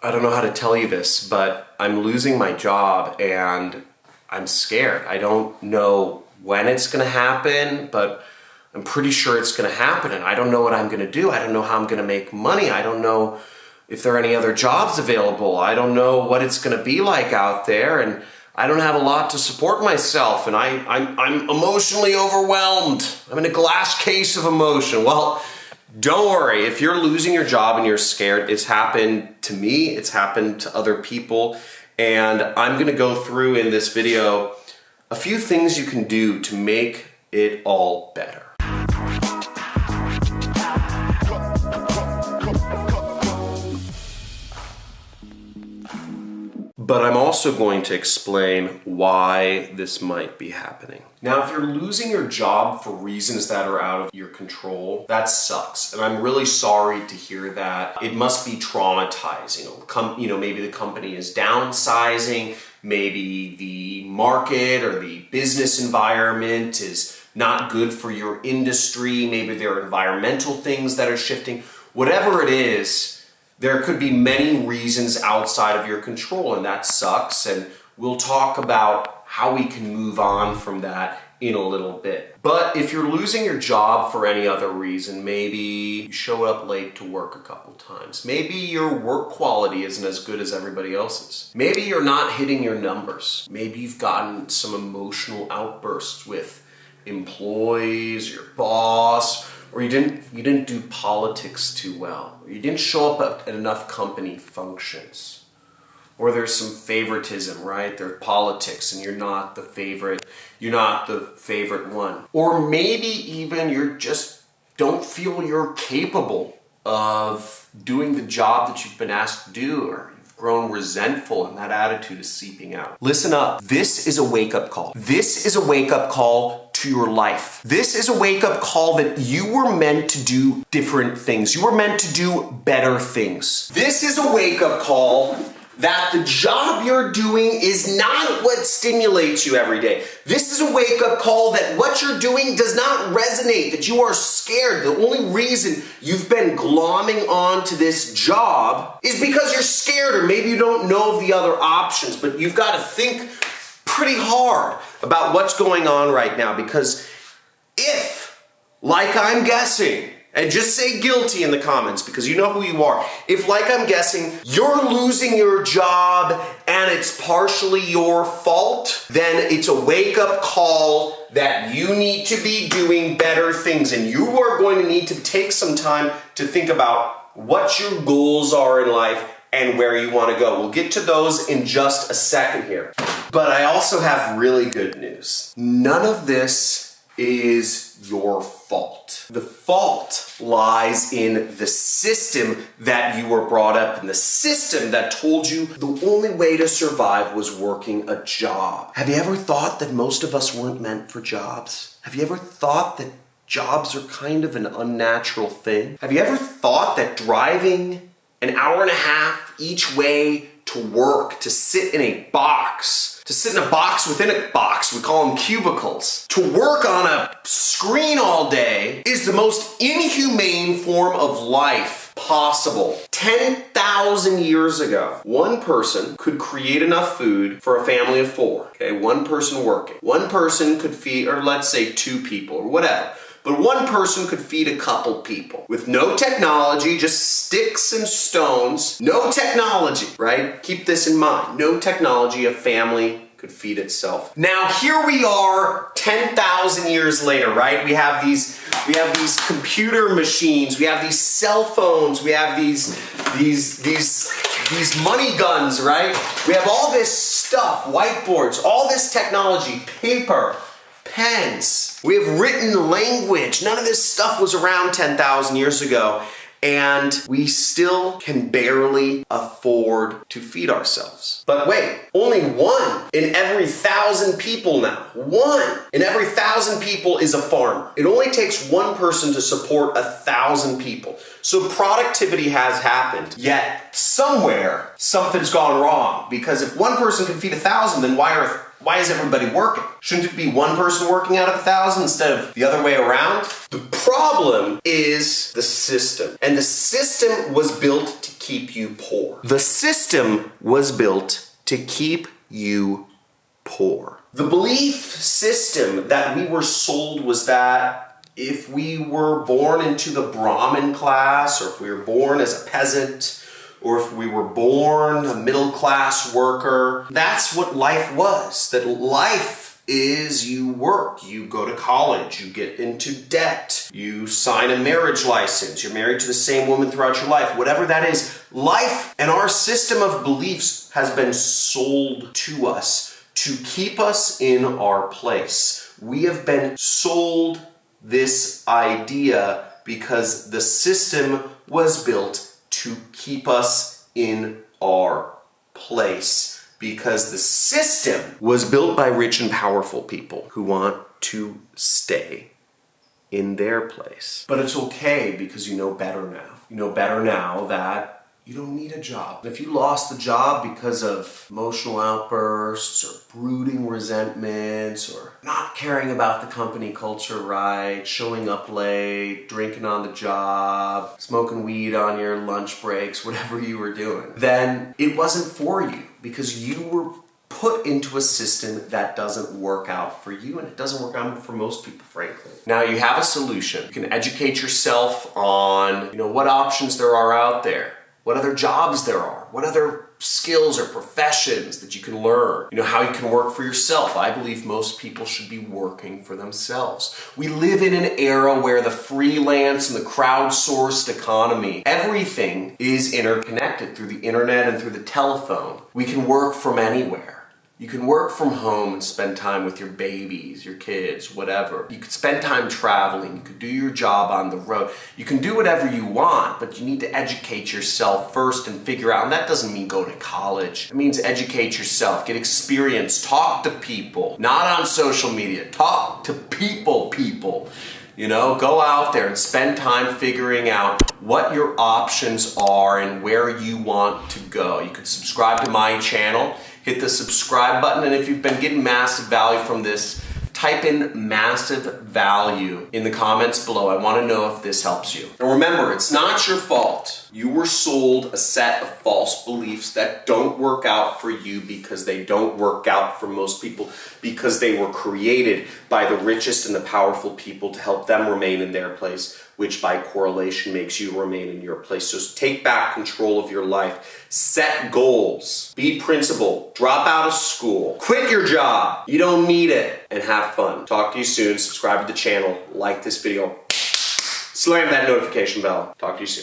I don't know how to tell you this, but I'm losing my job and I'm scared. I don't know when it's gonna happen, but I'm pretty sure it's gonna happen, and I don't know what I'm gonna do. I don't know how I'm gonna make money. I don't know if there are any other jobs available. I don't know what it's gonna be like out there, and I don't have a lot to support myself, and I'm emotionally overwhelmed. I'm in a glass case of emotion. Well, don't worry, if you're losing your job and you're scared, it's happened to me, it's happened to other people, and I'm gonna go through in this video a few things you can do to make it all better. But I'm also going to explain why this might be happening. Now, if you're losing your job for reasons that are out of your control, that sucks. And I'm really sorry to hear that. It must be traumatizing. Maybe the company is downsizing, maybe the market or the business environment is not good for your industry, maybe there are environmental things that are shifting. Whatever it is, there could be many reasons outside of your control, and that sucks, and we'll talk about how we can move on from that in a little bit. But if you're losing your job for any other reason, maybe you showed up late to work a couple times, maybe your work quality isn't as good as everybody else's, maybe you're not hitting your numbers, maybe you've gotten some emotional outbursts with employees, your boss, or you didn't do politics too well, or you didn't show up at enough company functions, or there's some favoritism, right? There's politics and you're not the favorite one. Or maybe even you just don't feel you're capable of doing the job that you've been asked to do, or you've grown resentful and that attitude is seeping out. Listen up, this is a wake-up call. This is a wake-up call to your life. This is a wake-up call that you were meant to do different things. You were meant to do better things. This is a wake-up call that the job you're doing is not what stimulates you every day. This is a wake-up call that what you're doing does not resonate, that you are scared. The only reason you've been glomming on to this job is because you're scared, or maybe you don't know of the other options, but you've got to think pretty hard about what's going on right now, because if, like I'm guessing, and just say guilty in the comments because you know who you are. If, like I'm guessing, you're losing your job and it's partially your fault, then it's a wake-up call that you need to be doing better things, and you are going to need to take some time to think about what your goals are in life and where you want to go. We'll get to those in just a second here. But I also have really good news. None of this is your fault. The fault lies in the system that you were brought up in, the system that told you the only way to survive was working a job. Have you ever thought that most of us weren't meant for jobs? Have you ever thought that jobs are kind of an unnatural thing? Have you ever thought that driving an hour and a half each way to work, to sit in a box within a box, we call them cubicles, to work on a screen all day is the most inhumane form of life possible? 10,000 years ago, one person could create enough food for a family of 4, okay? One person working. One person could feed, or let's say 2 people, or whatever. But one person could feed a couple people with no technology, just sticks and stones. No technology, right? Keep this in mind. No technology, a family could feed itself. Now here we are 10,000 years later, right? We have these computer machines, we have these cell phones, we have these money guns, right? We have all this stuff, whiteboards, all this technology, paper, pens. We have written language. None of this stuff was around 10,000 years ago, and we still can barely afford to feed ourselves. But wait, only 1 in every 1,000 people now. 1 in every 1,000 people is a farmer. It only takes 1 person to support 1,000 people. So productivity has happened, yet somewhere something's gone wrong, because if 1 person can feed 1,000, then why are Why is everybody working? Shouldn't it be one person working out of 1,000 instead of the other way around? The problem is the system. And the system was built to keep you poor. The system was built to keep you poor. The belief system that we were sold was that if we were born into the Brahmin class, or if we were born as a peasant, or if we were born a middle-class worker, that's what life was. That life is you work, you go to college, you get into debt, you sign a marriage license, you're married to the same woman throughout your life, whatever that is. Life and our system of beliefs has been sold to us to keep us in our place. We have been sold this idea because the system was built to keep us in our place, because the system was built by rich and powerful people who want to stay in their place. But it's okay because you know better now. You know better now that you don't need a job. If you lost the job because of emotional outbursts or brooding resentments or not caring about the company culture right, showing up late, drinking on the job, smoking weed on your lunch breaks, whatever you were doing, then it wasn't for you because you were put into a system that doesn't work out for you, and it doesn't work out for most people, frankly. Now you have a solution. You can educate yourself on, what options there are out there. What other jobs there are, what other skills or professions that you can learn, how you can work for yourself. I believe most people should be working for themselves. We live in an era where the freelance and the crowdsourced economy, everything is interconnected through the internet and through the telephone. We can work from anywhere. You can work from home and spend time with your babies, your kids, whatever. You could spend time traveling. You could do your job on the road. You can do whatever you want, but you need to educate yourself first and figure out, and that doesn't mean go to college. It means educate yourself, get experience, talk to people, not on social media, talk to people. Go out there and spend time figuring out what your options are and where you want to go. You could subscribe to my channel. Hit the subscribe button, and if you've been getting massive value from this, type in massive value in the comments below. I want to know if this helps you. And remember, it's not your fault. You were sold a set of false beliefs that don't work out for you because they don't work out for most people, because they were created by the richest and the powerful people to help them remain in their place, which by correlation makes you remain in your place. So take back control of your life. Set goals. Be principled. Drop out of school. Quit your job. You don't need it. And have fun. Talk to you soon. Subscribe to the channel. Like this video. Slam that notification bell. Talk to you soon.